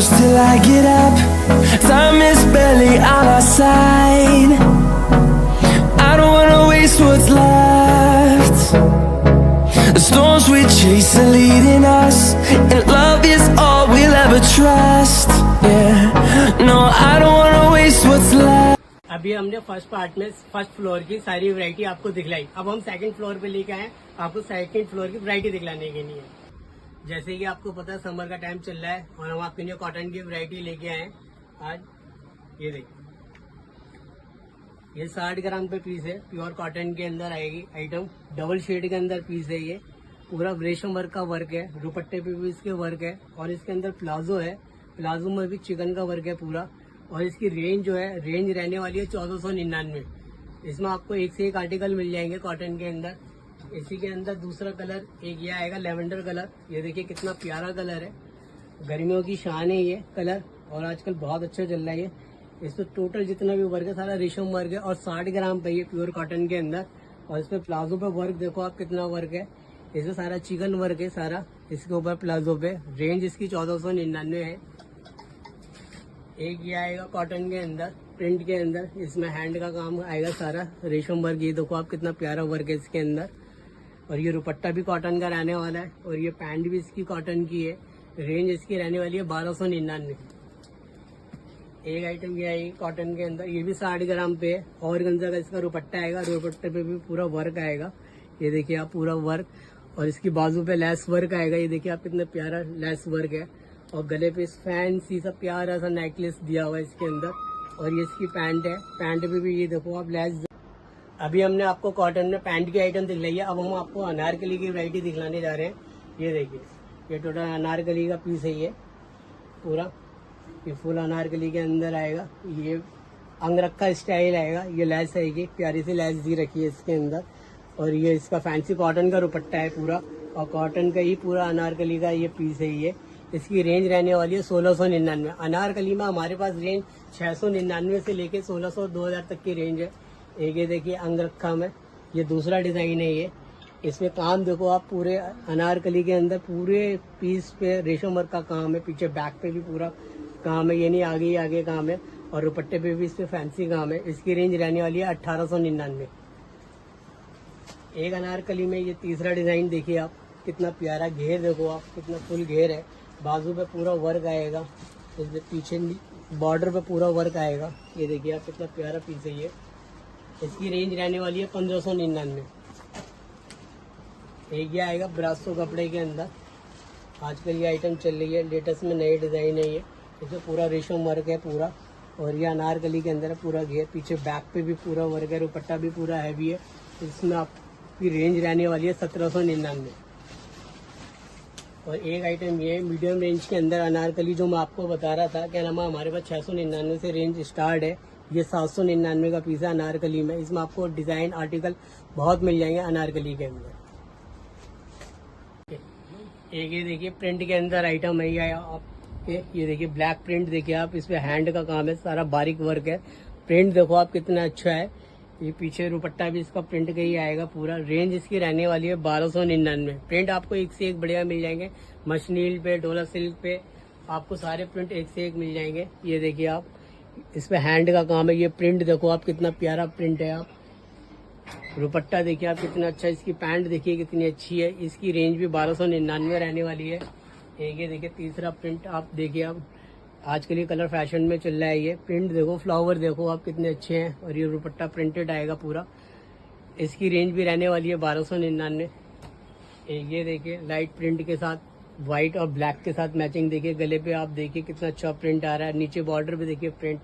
close till I get up. Time is barely on our side. I don't wanna waste what's left. The storms we chase are leading us, and love is all we'll ever trust. Yeah, no, I don't wanna waste what's left. अभी हमने first part में first floor की सारी variety आपको दिखलाई। अब हम second floor पे लेके आए आपको सेकंड फ्लोर की वैरायटी दिखलाने के लिए। जैसे कि आपको पता है समर का टाइम चल रहा है और हम आपके लिए कॉटन की वैरायटी लेके आए आज। ये देखिए, ये 60 ग्राम पे पीस है, प्योर कॉटन के अंदर आएगी आइटम। डबल शेड के अंदर पीस है, ये पूरा रेशम वर्क का वर्क है, दुपट्टे पे भी इसके वर्क है और इसके अंदर प्लाजो है, प्लाजो में भी चिकन का वर्क है पूरा। और इसकी रेंज जो है, रेंज रहने वाली है 1499। इसमें आपको एक से एक आर्टिकल मिल जाएंगे कॉटन के अंदर। इसी के अंदर दूसरा कलर एक ये आएगा लेवेंडर कलर। ये देखिए कितना प्यारा कलर है, गर्मियों की शान है ये कलर और आजकल बहुत अच्छा चल रहा है ये। इसमें टोटल जितना भी वर्क है सारा रेशम वर्क है और 60 ग्राम पे ये प्योर कॉटन के अंदर। और इसमें प्लाजो पे वर्क देखो आप कितना वर्क है, इसमें सारा चिकन वर्क है सारा इसके ऊपर प्लाजो पे। रेंज इसकी 1499 है। एक ये आएगा कॉटन के अंदर प्रिंट के अंदर, इसमें हैंड का काम आएगा सारा रेशम वर्क। ये देखो आप कितना प्यारा वर्क है इसके अंदर। और ये दुपट्टा भी कॉटन का रहने वाला है और ये पैंट भी इसकी कॉटन की है। रेंज इसकी रहने वाली है 1299। एक आइटम ये आएगी कॉटन के अंदर, ये भी 60 ग्राम पे है और गंजा का इसका दुपट्टा आएगा। दुपट्टे पे भी पूरा वर्क आएगा, ये देखिए आप पूरा वर्क। और इसकी बाजू पे लेस वर्क आएगा, ये देखिए आप कितना प्यारा लेस वर्क है। और गले पे इस फैंसी सा प्यारा सा नेकलेस दिया हुआ है इसके अंदर। और ये इसकी पैंट है, पैंट पे भी ये देखो आप लेस। अभी हमने आपको कॉटन में पैंट की आइटम दिखलाई है, अब हम आपको अनारकली की वैरायटी दिखलाने जा रहे हैं। ये देखिए, ये टोटल अनारकली का पीस है, ये पूरा ये फुल अनारकली के अंदर आएगा। ये अंगरखा स्टाइल आएगा, ये लेस आएगी, प्यारी सी लेस दी रखी है इसके अंदर। और ये इसका फैंसी कॉटन का दुपट्टा है पूरा और कॉटन का ही पूरा अनारकली का ये पीस है ये। इसकी रेंज रहने वाली है 1699। अनारकली में हमारे पास रेंज 699 से लेके 1600 2000 तक की रेंज है। एक ये देखिए अंगरखा में, ये दूसरा डिजाइन है ये। इसमें काम देखो आप पूरे अनारकली के अंदर पूरे पीस पे रेशम वर्क का काम है, पीछे बैक पे भी पूरा काम है, ये नहीं आगे ही आगे काम है। और दुपट्टे पे भी इस पे फैंसी काम है। इसकी रेंज रहने वाली है 1899। एक अनारकली में ये तीसरा डिजाइन देखिए आप, कितना प्यारा घेर देखो आप, कितना फुल घेर है। बाजू पे पूरा वर्क आएगा, इसमें पीछे बॉर्डर पे पूरा वर्क आएगा। ये देखिए आप कितना प्यारा पीस है ये। इसकी रेंज रहने वाली है 1599। एक ये आएगा ब्रासो कपड़े के अंदर, आजकल ये आइटम चल रही है, लेटेस्ट में नई डिजाइन है ये। इसमें पूरा रेशम वर्क है पूरा और ये अनारकली के अंदर है पूरा घेर। पीछे बैक पे भी पूरा वर्क है, दुपट्टा भी पूरा हैवी है। इसमें आपकी रेंज रहने वाली है 1799। और एक आइटम ये मीडियम रेंज के अंदर अनारकली, जो मैं आपको बता रहा था क्या नाम है, हमारे पास 699 से रेंज स्टार्ट है। ये 799 का पीस है अनारकली में। इसमें आपको डिजाइन आर्टिकल बहुत मिल जाएंगे अनारकली के अंदर। एक ये देखिए प्रिंट के अंदर आइटम है ये आपके, ये देखिए ब्लैक प्रिंट देखिए आप, इसमें हैंड का काम है, सारा बारीक वर्क है। प्रिंट देखो आप कितना अच्छा है। ये पीछे दुपट्टा भी इसका प्रिंट का ही आएगा पूरा। रेंज इसकी रहने वाली है 1299। प्रिंट आपको एक से एक बढ़िया मिल जाएंगे, मशनील पे डोला सिल्क पे आपको सारे प्रिंट एक से एक मिल जाएंगे। ये देखिए आप, इसमें हैंड का काम है। ये प्रिंट देखो आप कितना प्यारा प्रिंट है। आप दुपट्टा देखिए आप कितना अच्छा, इसकी पैंट देखिए कितनी अच्छी है। इसकी रेंज भी 1299 रहने वाली है। एक ये देखिए तीसरा प्रिंट आप देखिए, आप आजकल ये कलर फैशन में चल रहा है। ये प्रिंट देखो, फ्लावर देखो आप कितने अच्छे हैं और ये दुपट्टा प्रिंटेड आएगा पूरा। इसकी रेंज भी रहने वाली है 1299। एक ये देखिए लाइट प्रिंट के साथ व्हाइट और ब्लैक के साथ मैचिंग देखिए, गले पे आप देखिए कितना अच्छा प्रिंट आ रहा है। नीचे बॉर्डर पे देखिए प्रिंट,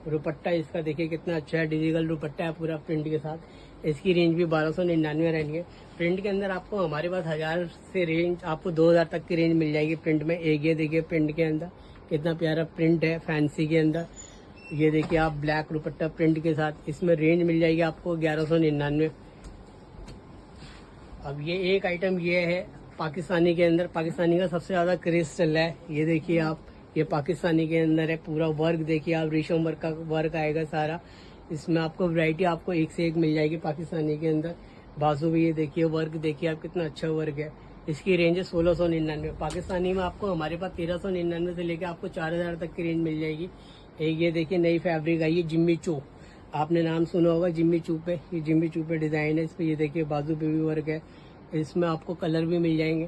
दुपट्टा इसका देखिए कितना अच्छा है, डिजिटल दुपट्टा है पूरा प्रिंट के साथ। इसकी रेंज भी 1299 रहनी है। प्रिंट के अंदर आपको हमारे पास 1000 से रेंज आपको 2000 तक की रेंज मिल जाएगी प्रिंट में। एक ये देखिए प्रिंट के अंदर कितना प्यारा प्रिंट है फैंसी के अंदर। ये देखिए आप ब्लैक दुपट्टा प्रिंट के साथ, इसमें रेंज मिल जाएगी आपको 1199। अब ये एक आइटम ये है पाकिस्तानी के अंदर, पाकिस्तानी का सबसे ज्यादा क्रेज चल रहा है। ये देखिए आप, ये पाकिस्तानी के अंदर है, पूरा वर्क देखिए आप, रेशम वर्क का वर्क आएगा सारा। इसमें आपको वैरायटी आपको एक से एक मिल जाएगी पाकिस्तानी के अंदर। बाजू भी ये देखिए वर्क देखिए आप, कितना अच्छा वर्क है। इसकी रेंज है 1699। पाकिस्तानी में आपको हमारे पास 1399 से लेकर आपको 4000 तक की रेंज मिल जाएगी। एक ये देखिए नई फैब्रिक आई है जिम्मी चू, आपने नाम सुना होगा जिम्मी चू पे। ये जिम्मी चू पे डिजाइन है, इस पे ये देखिए बाजू पे भी वर्क है, इसमें आपको कलर भी मिल जाएंगे।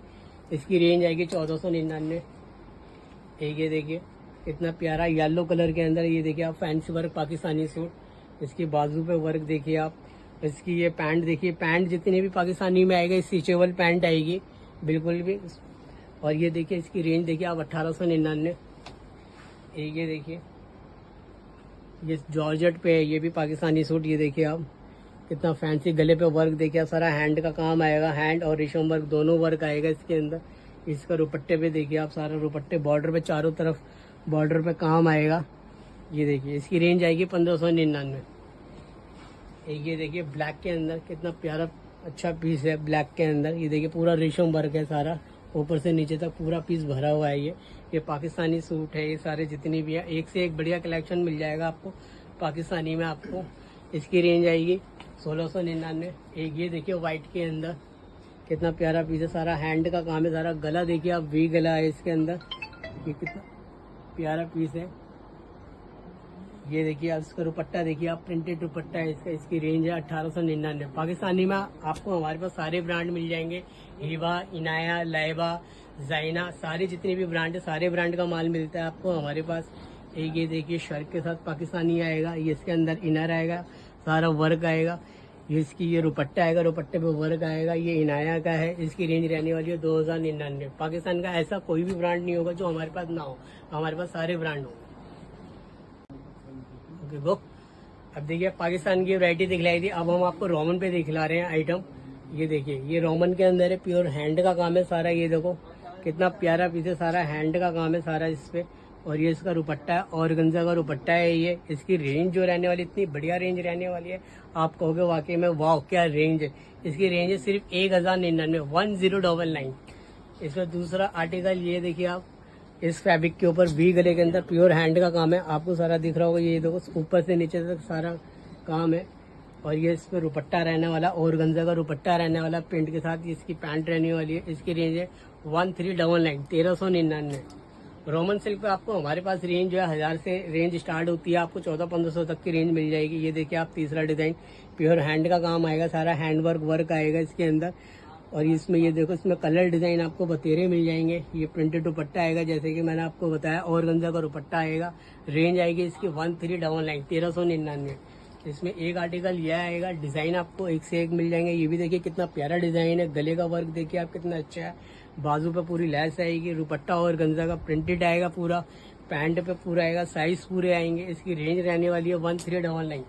इसकी रेंज आएगी 1499। एक ये देखिए इतना प्यारा येलो कलर के अंदर, ये देखिए आप फैंसी वर्क पाकिस्तानी सूट। इसकी बाजू पे वर्क देखिए आप, इसकी ये पैंट देखिए, पैंट जितनी भी पाकिस्तानी में आएगा स्टिचेबल पैंट आएगी बिल्कुल भी। और ये देखिए इसकी रेंज देखिए आप 1899। एक ये देखिए ये जॉर्जेट पे है, ये भी पाकिस्तानी सूट। ये देखिए आप कितना फैंसी, गले पे वर्क देखिए आप, सारा हैंड का काम आएगा, हैंड और रेशम वर्क दोनों वर्क आएगा इसके अंदर। इसका दुपट्टे पे देखिए आप, सारा दुपट्टे बॉर्डर पे चारों तरफ बॉर्डर पे काम आएगा। ये देखिए इसकी रेंज आएगी 1599। एक ये देखिए ब्लैक के अंदर कितना प्यारा अच्छा पीस है, ब्लैक के अंदर। ये देखिए पूरा रेशम वर्क है सारा, ऊपर से नीचे तक पूरा पीस भरा हुआ है। ये पाकिस्तानी सूट है, ये सारे जितने भी है एक से एक बढ़िया कलेक्शन मिल जाएगा आपको पाकिस्तानी में आपको। इसकी रेंज आएगी 1699। एक ये देखिए व्हाइट के अंदर कितना प्यारा पीस है, सारा हैंड का काम है, सारा गला देखिए आप, वी गला है इसके अंदर। ये कितना प्यारा पीस है। ये देखिए आप इसका दुपट्टा देखिए आप, प्रिंटेड दुपट्टा है इसका। इसकी रेंज है 1899। पाकिस्तानी में आपको हमारे पास सारे ब्रांड मिल जाएंगे, हीवा, इनाया, लाइबा, जाइना, सारे जितने भी ब्रांड है सारे ब्रांड का माल मिलता है आपको हमारे पास। एक ये देखिए शर्ट के साथ पाकिस्तानी आएगा, ये इसके अंदर इनर आएगा, सारा वर्क आएगा। ये इसकी ये दुपट्टा आएगा, दुपट्टे पे वर्क आएगा। ये इनाया का है, इसकी रेंज रहने वाली है 2099। पाकिस्तान का ऐसा कोई भी ब्रांड नहीं होगा जो हमारे पास ना हो, हमारे पास सारे ब्रांड होंगे। Okay go. अब देखिए पाकिस्तान की वैरायटी दिखलाई थी, अब हम आपको रोमन पे दिखला रहे हैं आइटम। ये देखिए ये रोमन के अंदर है, प्योर हैंड का काम है सारा। ये देखो कितना प्यारा पीस है, सारा हैंड का काम है सारा इस पे। और ये इसका दुपट्टा है, ऑर्गेन्जा का दुपट्टा है ये। इसकी रेंज जो रहने वाली, इतनी बढ़िया रेंज रहने वाली है, आप कहोगे वाकई में वाह क्या रेंज है। इसकी रेंज है सिर्फ 1099, 1099। इसमें दूसरा आर्टिकल ये देखिए आप, इस फैब्रिक के ऊपर वी गले के अंदर प्योर हैंड का काम है, आपको सारा दिख रहा होगा। ये देखो ऊपर से नीचे तक सारा काम है। और ये इस पर दुपट्टा रहने वाला, ऑर्गेन्जा का दुपट्टा रहने वाला प्रिंट के साथ। इसकी पैंट रहने वाली है। इसकी रेंज है 1399, 1399। रोमन सिल्क पे आपको हमारे पास रेंज जो है 1000 से रेंज स्टार्ट होती है, आपको 1400-1500 तक की रेंज मिल जाएगी। ये देखिए आप तीसरा डिजाइन, प्योर हैंड का काम आएगा, सारा हैंड वर्क आएगा इसके अंदर। और इसमें ये देखो इसमें कलर डिजाइन आपको बतेरे मिल जाएंगे। ये प्रिंटेड दुपट्टा आएगा जैसे कि मैंने आपको बताया, ऑर्गेन्जा का दुपट्टा आएगा। रेंज आएगी इसकी 1399, 1399। इसमें एक आर्टिकल यह आएगा, डिजाइन आपको एक से एक मिल जाएंगे। ये भी देखिए कितना प्यारा डिजाइन है, गले का वर्क देखिए आप कितना अच्छा है, बाजू पे पूरी लैस आएगी, दुपट्टा और गंजा का प्रिंटेड आएगा पूरा, पैंट पे पूरा आएगा, साइज पूरे आएंगे। इसकी रेंज रहने वाली है 1399।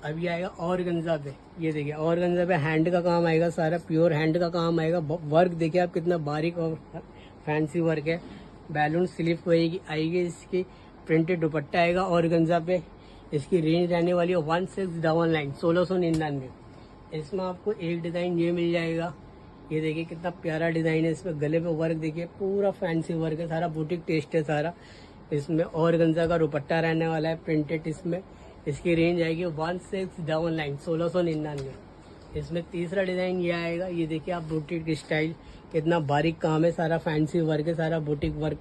अभी आएगा और गंजा पे, ये देखिए और गंजा पे हैंड का काम आएगा, सारा प्योर हैंड का काम आएगा। वर्क देखिए आप कितना बारीक और फैंसी वर्क है। बैलून स्लीव आएगी इसकी, प्रिंटेड दुपट्टा आएगा और गंजा पे। इसकी रेंज रहने वाली है 1699, 1699। इसमें आपको एक डिजाइन ये मिल जाएगा, ये देखिए कितना प्यारा डिजाइन है। इसमें गले पे वर्क देखिए पूरा फैंसी वर्क है, सारा बुटीक टेस्ट है सारा। इसमें और गंजा का दुपट्टा रहने वाला है प्रिंटेड इसमें। इसकी रेंज आएगी 1699, 1699। इसमें तीसरा डिजाइन ये आएगा, ये देखिए आप बुटीक स्टाइल, कितना बारीक काम है, सारा फैंसी वर्क है, सारा बुटीक वर्क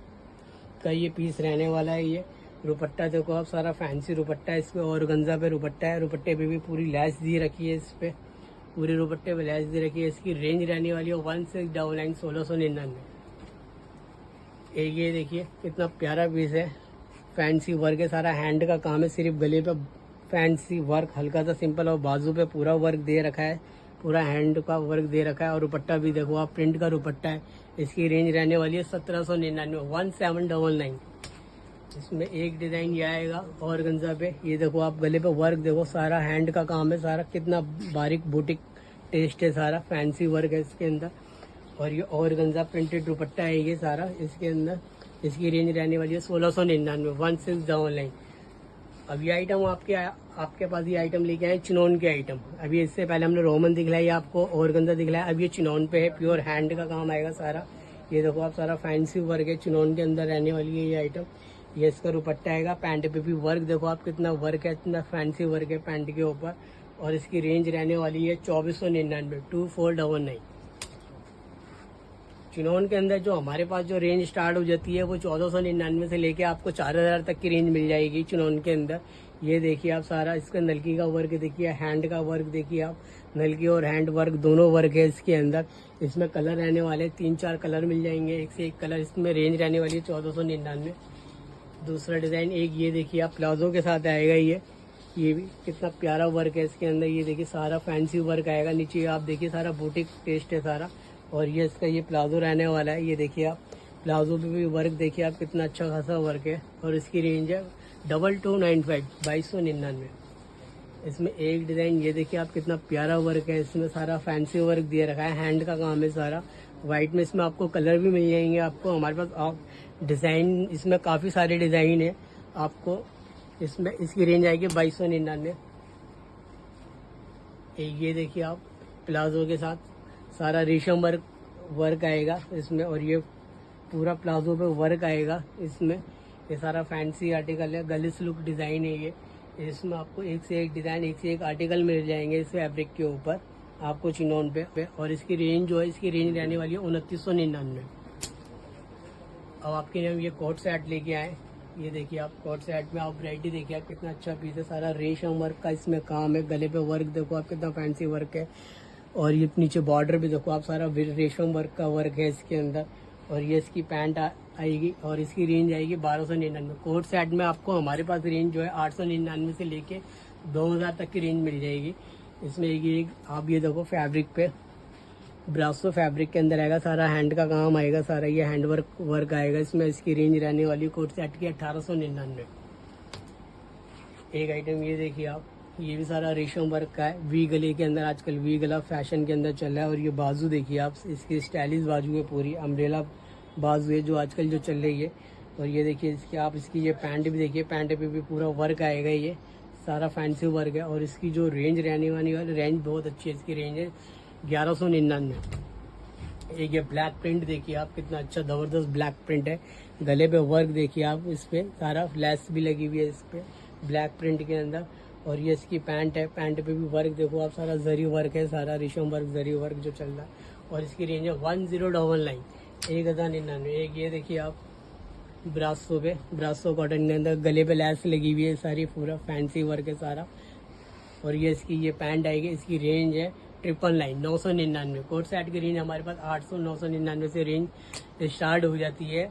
का ये पीस रहने वाला है। ये दुपट्टा देखो आप, सारा फैंसी दुपट्टा है इसमें, और गंजा पे दुपट्टा है, दुपट्टे पे भी पूरी लैस दी रखी है, इस पे पूरे दुपट्टे पे लैस दी रखी है। इसकी रेंज रहने वाली है 1699, 1699। एक ये देखिए कितना प्यारा पीस है, फैंसी वर्क है, सारा हैंड का काम है, सिर्फ गले पे फैंसी वर्क हल्का सा सिंपल, और बाजू पे पूरा वर्क दे रखा है, पूरा हैंड का वर्क दे रखा है। और दुपट्टा भी देखो आप, प्रिंट का दुपट्टा है। इसकी रेंज रहने वाली है 1799, 1799। इसमें एक डिजाइन ये आएगा और गंजा पे, ये देखो आप गले पे वर्क देखो, सारा हैंड का काम है, सारा कितना बारीक बुटीक टेस्ट है, सारा फैंसी वर्क है इसके अंदर। और ये और गंजा प्रिंटेड दुपट्टा है ये सारा इसके अंदर। इसकी रेंज रहने वाली है 1699, 1699। अब ये आइटम आपके पास ये आइटम लेके आए चिनोन के आइटम। अभी इससे पहले हमने रोमन दिखलाई आपको, और गंजा दिखलाया, अब ये चिनोन पे है, प्योर हैंड का काम आएगा सारा। ये देखो आप, सारा फैंसी वर्क है, चिनोन के अंदर रहने वाली है ये आइटम। ये इसका दुपट्टा आएगा, पैंट पे भी वर्क देखो आप कितना वर्क है, इतना फैंसी वर्क है पैंट के ऊपर। और इसकी रेंज रहने वाली है 2499, 2499। चिनोन के अंदर जो हमारे पास जो रेंज स्टार्ट हो जाती है वो 1499 से लेके आपको 4000 तक की रेंज मिल जाएगी चिनोन के अंदर। ये देखिए आप सारा इसका नलकी का वर्क देखिए, हैंड का वर्क देखिए आप, नलकी और हैंड वर्क दोनों वर्क है इसके अंदर। इसमें कलर रहने वाले 3-4 कलर मिल जाएंगे, एक से एक कलर। इसमें रेंज रहने वाली है 1499। दूसरा डिजाइन एक ये देखिए आप प्लाजो के साथ आएगा। ये भी कितना प्यारा वर्क है इसके अंदर। ये देखिए सारा फैंसी वर्क आएगा। नीचे आप देखिए सारा बुटीक टेस्ट है सारा। और ये इसका ये प्लाजो रहने वाला है। ये देखिए आप प्लाजो पे भी वर्क देखिए आप, कितना अच्छा खासा वर्क है। और इसकी रेंज है 2295, 2299। इसमें एक डिजाइन ये देखिए आप, कितना प्यारा वर्क है। इसमें सारा फैंसी वर्क दिया रखा है, हैंड का काम है सारा। व्हाइट में इसमें आपको कलर भी मिल जाएंगे आपको हमारे पास। आप डिजाइन इसमें काफी सारे डिजाइन है आपको। इसमें इसकी रेंज आएगी 2299। एक ये देखिए आप प्लाजो के साथ सारा रेशम वर्क आएगा इसमें। और ये पूरा प्लाजो पे वर्क आएगा इसमें। ये सारा फैंसी आर्टिकल है, गलिस लुक डिजाइन है ये। इसमें आपको एक से एक डिजाइन, एक से एक आर्टिकल मिल जाएंगे इस फैब्रिक के ऊपर आपको चिनोन पे। और इसकी रेंज जो है, इसकी रेंज रहने वाली है 2999। अब आपके लिए हम ये कोट सेट लेके आए। ये देखिए आप कोट सेट में आप वैरायटी देखिए आप, कितना अच्छा पीस है। सारा रेशम वर्क का इसमें काम है। गले पे वर्क देखो आप, कितना फैंसी वर्क है। और ये नीचे बॉर्डर भी देखो आप, सारा रेशम वर्क का वर्क है इसके अंदर। और ये इसकी पैंट आएगी और इसकी रेंज आएगी 1299। कोट सेट में आपको हमारे पास रेंज जो है 899 से लेके 2000 तक की रेंज मिल जाएगी। इसमें एक आप ये देखो फैब्रिक पे ब्रासो फैब्रिक के अंदर आएगा, सारा हैंड का काम आएगा सारा। ये हैंड वर्क आएगा इसमें। इसकी रेंज रहने वाली कोट सेट की 1899। एक आइटम ये देखिए आप, ये भी सारा रेशम वर्क का है। वी गले के अंदर, आजकल वी गला फैशन के अंदर चल रहा है। और ये बाजू देखिए आप, इसकी स्टाइलिश बाजू है पूरी, अम्ब्रेला बाजू है जो आजकल जो चल रही है। और ये देखिए इसकी ये पैंट भी देखिए, पैंट पे भी पूरा वर्क आएगा। ये सारा फैंसी वर्क है। और इसकी जो रेंज रहने वाली रेंज बहुत अच्छी है। इसकी रेंज है 1199। एक ये ब्लैक प्रिंट देखिए आप, कितना अच्छा जबरदस्त ब्लैक प्रिंट है। गले पे वर्क देखिए आप, इस पे सारा लेस भी लगी हुई है इस पे ब्लैक प्रिंट के अंदर। और ये इसकी पैंट है, पैंट पे भी वर्क देखो आप, सारा जरी वर्क है, सारा रेशम वर्क जरी वर्क जो चल रहा है। और इसकी रेंज है 1099, 1099। एक ये देखिए आप ब्रासो कॉटन के अंदर गले पे लेस लगी हुई है सारी, पूरा फैंसी वर्क है सारा। और ये इसकी ये पैंट आएगी। इसकी रेंज है 999। कोट सेट की रेंज हमारे पास 800 999 से रेंज स्टार्ट हो जाती है।